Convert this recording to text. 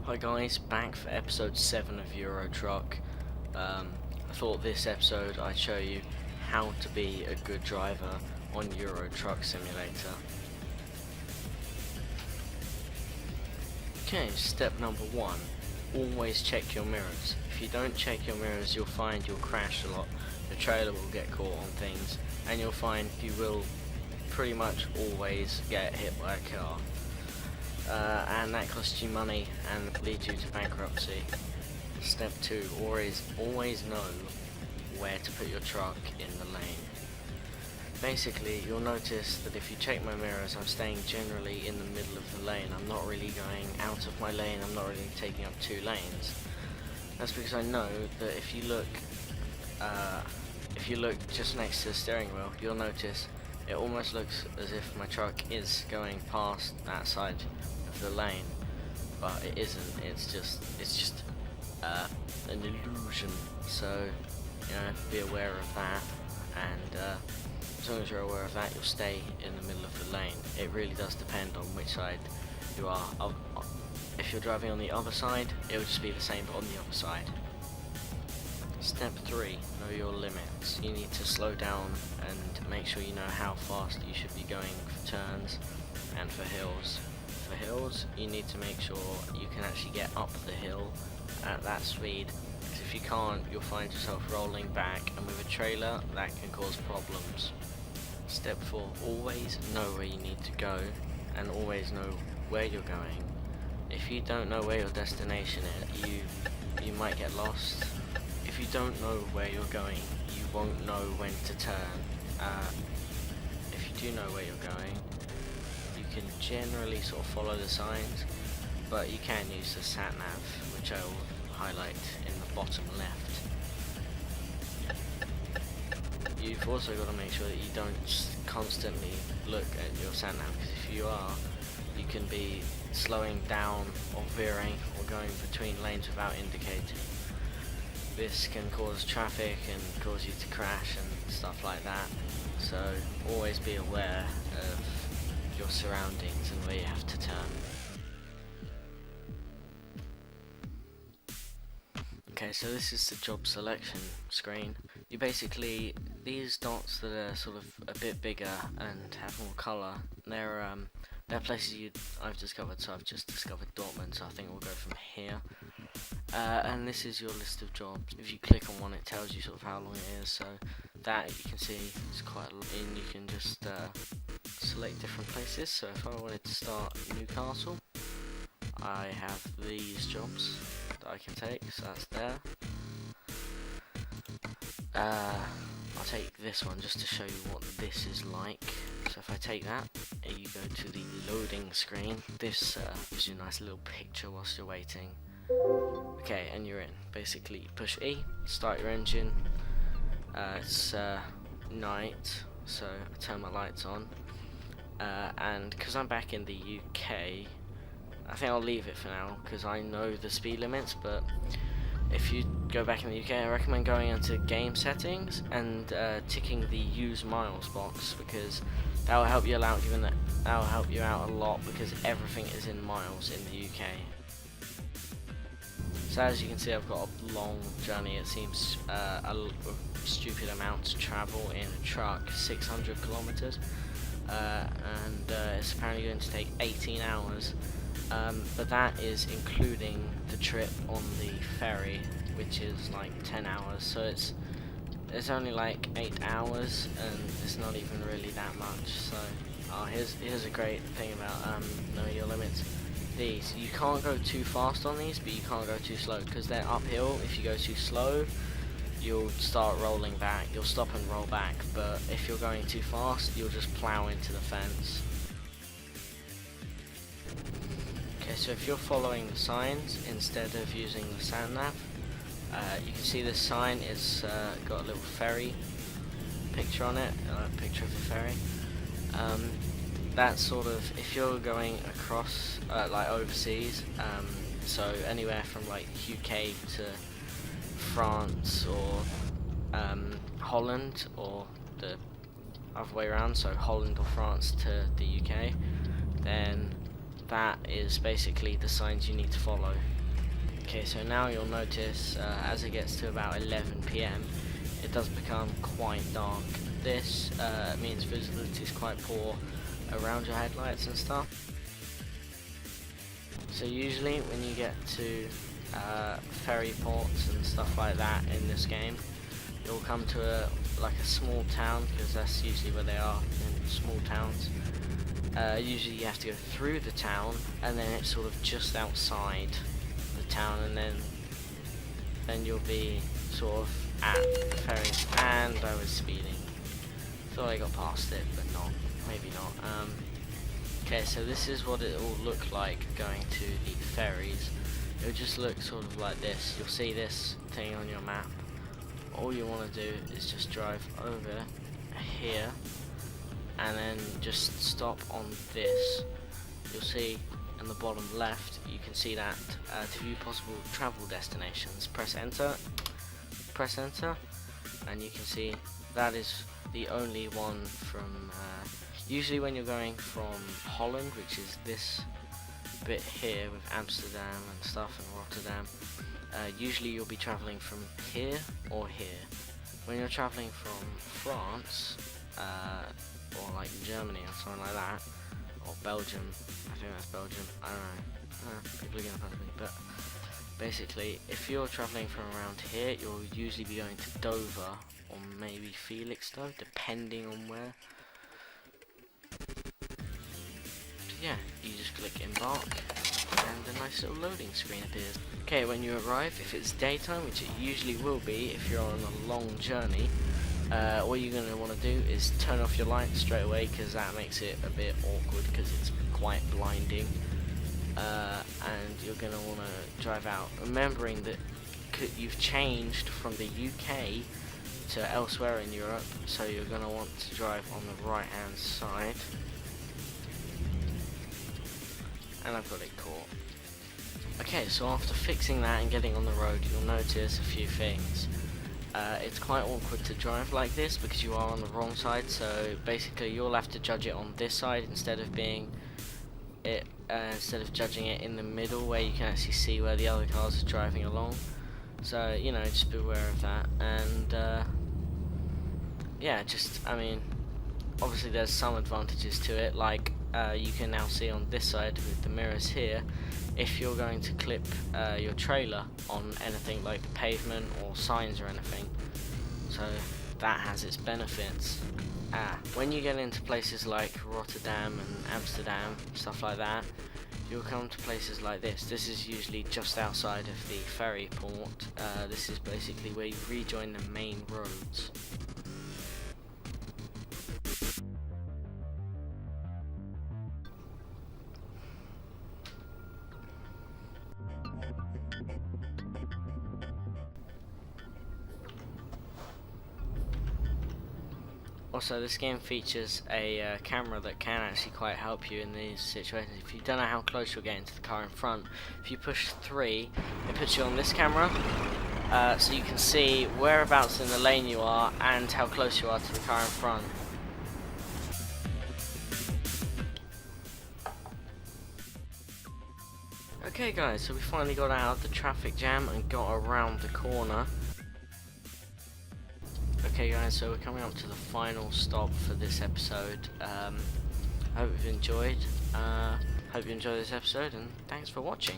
Hi guys, back for episode 7 of Euro Truck. I thought this episode I'd show you how to be a good driver on Euro Truck Simulator. Okay, step number 1, always check your mirrors. If you don't check your mirrors, you'll find you'll crash a lot, the trailer will get caught on things, and you'll find you will pretty much always get hit by a car. And that costs you money and leads you to bankruptcy. Step 2, always know where to put your truck in the lane. Basically, you'll notice that if you check my mirrors, I'm staying generally in the middle of the lane. I'm not really going out of my lane, I'm not really taking up 2 lanes. That's because I know that if you look just next to the steering wheel, you'll notice it almost looks as if my truck is going past that side of the lane, but it isn't. It's just an illusion. So be aware of that, and as long as you're aware of that, you'll stay in the middle of the lane. It really does depend on which side you are. If you're driving on the other side, it will just be the same but on the other side. Step 3, know your limits. You need to slow down and make sure you know how fast you should be going for turns and for hills. For hills, you need to make sure you can actually get up the hill at that speed, because if you can't, you'll find yourself rolling back, and with a trailer, that can cause problems. Step 4, always know where you need to go, and always know where you're going. If you don't know where your destination is, you might get lost. If you don't know where you're going, you won't know when to turn. If you do know where you're going, you can generally sort of follow the signs, but you can use the sat-nav, which I will highlight in the bottom left. You've also got to make sure that you don't constantly look at your sat-nav, because if you are, you can be slowing down or veering or going between lanes without indicating. This can cause traffic and cause you to crash and stuff like that, so always be aware of your surroundings and where you have to turn. Okay, so this is the job selection screen. You basically, these dots that are sort of a bit bigger and have more colour, they're places I've discovered. So I've just discovered Dortmund, so I think we'll go from here. And this is your list of jobs. If you click on one, it tells you sort of how long it is, so that you can see is quite a lot, and you can just select different places. So if I wanted to start Newcastle, I have these jobs that I can take, so that's there. I'll take this one just to show you what this is like. So if I take that, you go to the loading screen. This gives you a nice little picture whilst you're waiting. Okay, and you're in. Basically, push E, start your engine. It's night, so I turn my lights on. And because I'm back in the UK, I think I'll leave it for now because I know the speed limits, but if you go back in the UK, I recommend going into game settings and ticking the use miles box, because that will help you out, that will help you out a lot, because everything is in miles in the UK. So as you can see, I've got a long journey. It seems a stupid amount to travel in a truck, 600 kilometers, and it's apparently going to take 18 hours. But that is including the trip on the ferry, which is like 10 hours. So it's only like 8 hours, and it's not even really that much. So here's a great thing about knowing your limits. These, you can't go too fast on these, but you can't go too slow, because they're uphill. If you go too slow, you'll start rolling back. You'll stop and roll back, but if you're going too fast, you'll just plow into the fence. Okay, so if you're following the signs instead of using the sat-nav, you can see this sign is got a little ferry picture on it, a picture of a ferry. That's sort of, if you're going across, like overseas, so anywhere from like UK to France or Holland, or the other way around, so Holland or France to the UK, then that is basically the signs you need to follow. Okay, so now you'll notice as it gets to about 11 PM, it does become quite dark. This means visibility is quite poor around your headlights and stuff. So usually when you get to ferry ports and stuff like that in this game, you'll come to a small town, because that's usually where they are, in small towns. Usually you have to go through the town, and then it's sort of just outside the town, and then you'll be sort of at the ferry. And I was speeding. Thought I got past it, but not. Maybe not. Okay, so this is what it will look like going to the ferries. It'll just look sort of like this. You'll see this thing on your map. All you want to do is just drive over here and then just stop on this. You'll see in the bottom left, you can see that to view possible travel destinations, press enter, and you can see that is the only one from usually when you're going from Holland, which is this bit here with Amsterdam and stuff, and Rotterdam. Usually you'll be traveling from here or here. When you're traveling from France, or like Germany or something like that, or Belgium, I think that's Belgium, I don't know, people are gonna punch me, but basically, if you're traveling from around here, you'll usually be going to Dover, or maybe Felixstowe, depending on where. So yeah, you just click embark, and a nice little loading screen appears. Okay, when you arrive, if it's daytime, which it usually will be if you're on a long journey, all you're going to want to do is turn off your lights straight away, because that makes it a bit awkward, because it's quite blinding, and you're going to want to drive out, remembering that you've changed from the UK to elsewhere in Europe, so you're going to want to drive on the right hand side. And I've got it caught. Okay, so after fixing that and getting on the road, you'll notice a few things. It's quite awkward to drive like this because you are on the wrong side, so basically you'll have to judge it on this side instead of judging it in the middle, where you can actually see where the other cars are driving along. So, you know, just be aware of that. And yeah, I mean, obviously there's some advantages to it, like you can now see on this side with the mirrors here, if you're going to clip your trailer on anything like pavement or signs or anything. So that has its benefits. When you get into places like Rotterdam and Amsterdam, stuff like that, you'll come to places like this. This is usually just outside of the ferry port. This is basically where you rejoin the main roads. Also, this game features a camera that can actually quite help you in these situations. If you don't know how close you're getting to the car in front, if you push 3, it puts you on this camera, so you can see whereabouts in the lane you are and how close you are to the car in front. Okay guys, so we finally got out of the traffic jam and got around the corner. Okay guys, so we're coming up to the final stop for this episode. I hope you've enjoyed. Hope you enjoyed this episode, and thanks for watching.